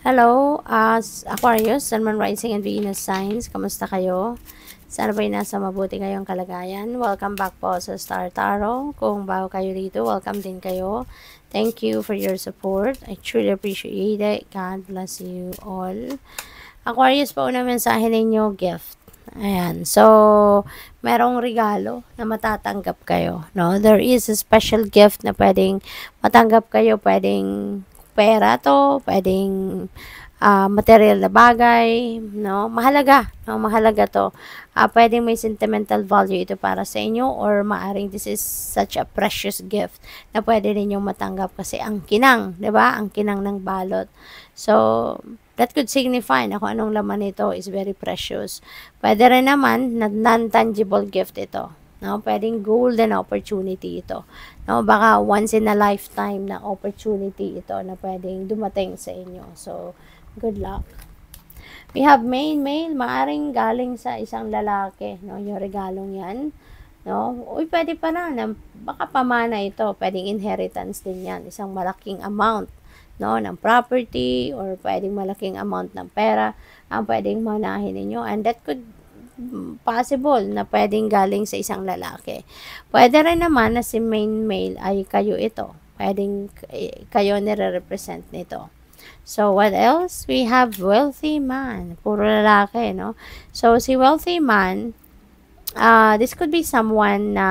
Hello, Aquarius, Sun, Moon, Rising, and Venus signs. Kamusta kayo? Sana ba'y nasa mabuti kayong kalagayan? Welcome back po sa Star Tarot. Kung bago kayo dito, welcome din kayo. Thank you for your support. I truly appreciate it. God bless you all. Aquarius, po una mensahe ninyo, gift. Ayan. So, merong regalo na matatanggap kayo, no? There is a special gift na pwedeng matanggap kayo, pwedeng pera to, pwedeng material na bagay, no? Mahalaga, no? Mahalaga to. Pwedeng may sentimental value ito para sa inyo or maaring this is such a precious gift na pwede ninyong matanggap kasi ang kinang, 'di ba? Ang kinang ng balot. So, that could signify na kung anong laman nito is very precious. Pwede rin naman na non-tangible gift ito. No, pwedeng golden opportunity ito. No, baka once in a lifetime na opportunity ito na pwedeng dumating sa inyo. So, good luck. We have male, maaring galing sa isang lalaki, no, yung regalong 'yan. No? Uy, pwede pa na baka pamana ito, pwedeng inheritance din 'yan, isang malaking amount, no, ng property or pwedeng malaking amount ng pera ang pwedeng manahin ninyo, and that could possible na pwedeng galing sa isang lalaki. Pwede rin naman na si main male ay kayo ito. Pwedeng kayo nire-represent nito. So, what else? We have wealthy man. Puro lalaki, no? So, si wealthy man, this could be someone na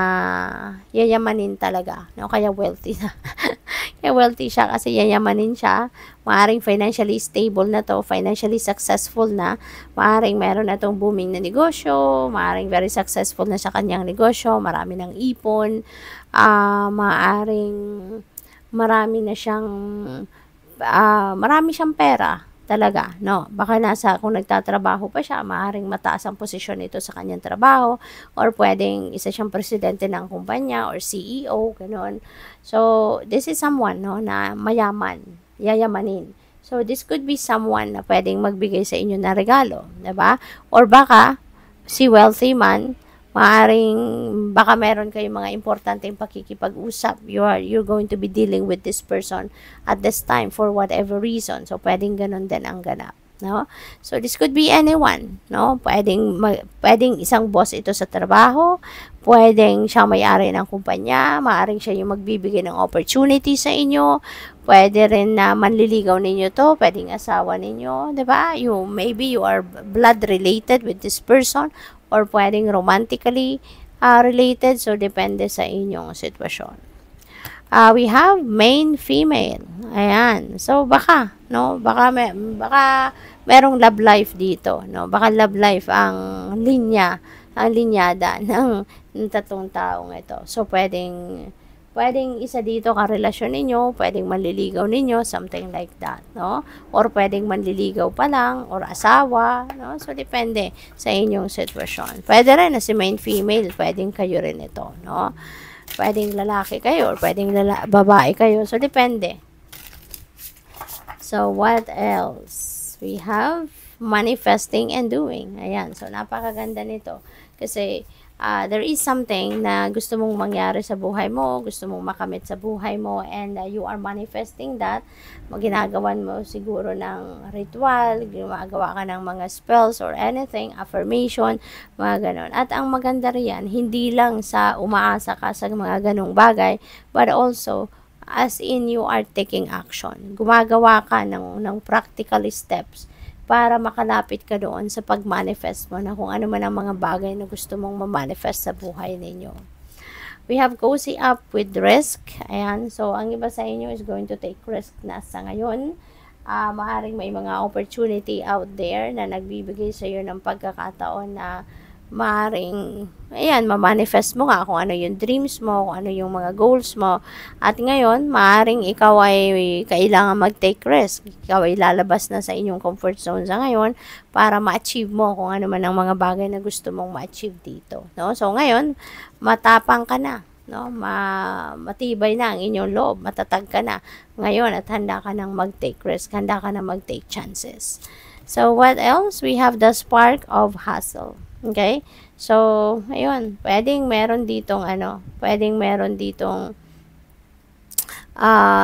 yayamanin talaga, no? Kaya wealthy na. Kaya wealthy siya kasi yayamanin siya. Maaring financially stable na to, financially successful na. Maaring meron na tong booming na negosyo, maaring very successful na sa kanyang negosyo, marami ng ipon, maaring marami siyang pera talaga, no? Baka kung nagtatrabaho pa siya, maaring mataas ang posisyon nito sa kanyang trabaho, or pwedeng isa siyang presidente ng kumpanya, or CEO, gano'n. So, this is someone, no, na mayaman, yayamanin. So, this could be someone na pwedeng magbigay sa inyo na regalo, diba? Or baka, si wealthy man, baka meron kayong mga importanteng pakikipag-usap. You're going to be dealing with this person at this time for whatever reason. So, pwedeng ganun din ang ganap. No? So, this could be anyone. No? Pwedeng isang boss ito sa trabaho. Pwedeng siya may-ari ng kumpanya. Maaring siya yung magbibigay ng opportunity sa inyo. Pwede rin na manliligaw ninyo to. Pwedeng asawa ninyo. Diba? Maybe you are blood related with this person, or pwedeng romantically related. So, depende sa inyong sitwasyon. We have main female. Ayan. So, baka, no? Baka merong love life dito, no? Baka love life ang linyada ng tatlong taong ito. So, pwedeng isa dito karelasyon ninyo, pwedeng manliligaw ninyo, something like that, no? Or pwedeng manliligaw pa lang, or asawa, no? So, depende sa inyong sitwasyon. Pwede rin na si main female, pwedeng kayo rin ito, no? Pwedeng lalaki kayo, or pwedeng babae kayo. So, depende. So, what else? We have manifesting and doing. Ayan. So, napakaganda nito. Kasi, there is something na gusto mong mangyari sa buhay mo, gusto mong makamit sa buhay mo, and you are manifesting that. Ginagawan mo siguro ng ritual, gumagawa ka ng mga spells or anything, affirmation, mga ganon. At ang maganda riyan, hindi lang sa umaasa ka sa mga ganong bagay, but also, as in you are taking action. Gumagawa ka ng practical steps para makalapit ka doon sa pag-manifest mo na kung ano man ang mga bagay na gusto mong ma-manifest sa buhay ninyo. We have cozy up with risk. Ayan. So, ang iba sa inyo is going to take risk na sa ngayon. Maaring may mga opportunity out there na nagbibigay sa iyo ng pagkakataon na maaring, ayan, ma-manifest mo nga kung ano yung dreams mo, kung ano yung mga goals mo. At ngayon, maaring ikaw ay kailangan mag-take risk. Ikaw ay lalabas na sa inyong comfort zone sa ngayon para ma-achieve mo kung ano man ang mga bagay na gusto mong ma-achieve dito. No? So, ngayon, matapang ka na. No? Matibay na ang inyong loob. Matatag ka na ngayon at handa ka nang mag-take risk. Handa ka na mag-take chances. So, what else? We have the spark of hustle. Okay? So, ayun, pwedeng meron ditong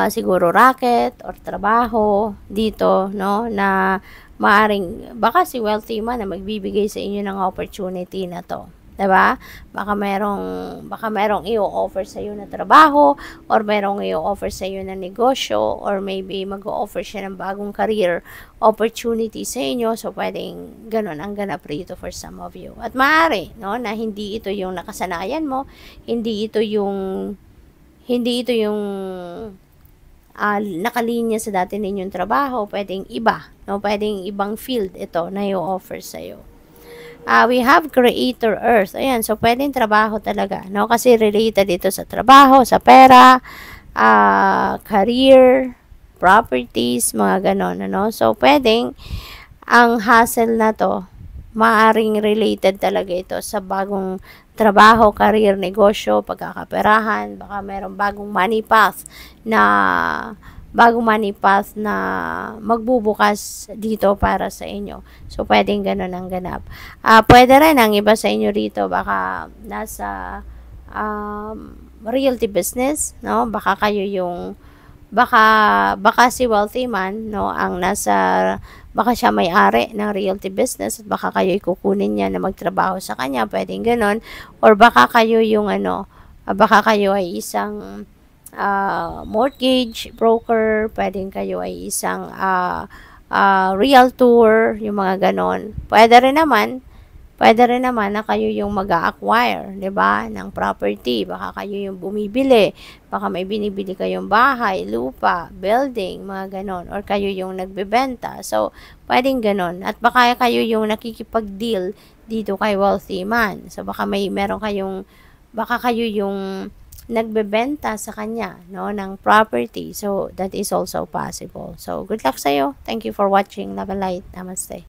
siguro racket or trabaho dito, no, na maaring baka si wealthy man na magbibigay sa inyo ng opportunity na to. 'Di ba? Baka merong i-o-offer sa iyo na trabaho or merong i-o-offer sa iyo na negosyo or maybe mag-o-offer siya ng bagong career opportunity sa inyo. So pwedeng ganun ang ganap rito for some of you. At maaari, no, na hindi ito yung nakasanayan mo, hindi ito yung nakalinya sa dati ninyong trabaho, pwedeng iba, no? Pwedeng ibang field ito na i-offer sa iyo. We have Creator Earth. Ayan, so pwedeng trabaho talaga, no? Kasi related dito sa trabaho, sa pera, career, properties, mga ganon, ano? So pwedeng ang hustle na to, maaring related talaga ito sa bagong trabaho, career, negosyo, pagkakaperahan, baka merong bagong money path na magbubukas dito para sa inyo. So, pwedeng ganun ang ganap. Pwede rin ang iba sa inyo rito, baka nasa realty business, no? Baka kayo yung baka si wealthy man, no, ang baka siya may-ari ng realty business at baka kayo kukunin niya na magtrabaho sa kanya, pwedeng ganon. Or baka kayo yung baka kayo ay isang mortgage broker, pwedeng kayo ay isang realtor, yung mga ganon. Pwede rin naman na kayo yung mag-a-acquire, 'di ba, ng property. Baka kayo yung bumibili, baka may binibili kayong bahay, lupa, building, mga ganon, or kayo yung nagbebenta. So, pwedeng ganon. At baka kayo yung nakikipag-deal dito kay wealthy man. So, baka kayo yung nagbebenta sa kanya, no, ng property. So, that is also possible. So, good luck sa'yo. Thank you for watching. Love and light. Namaste.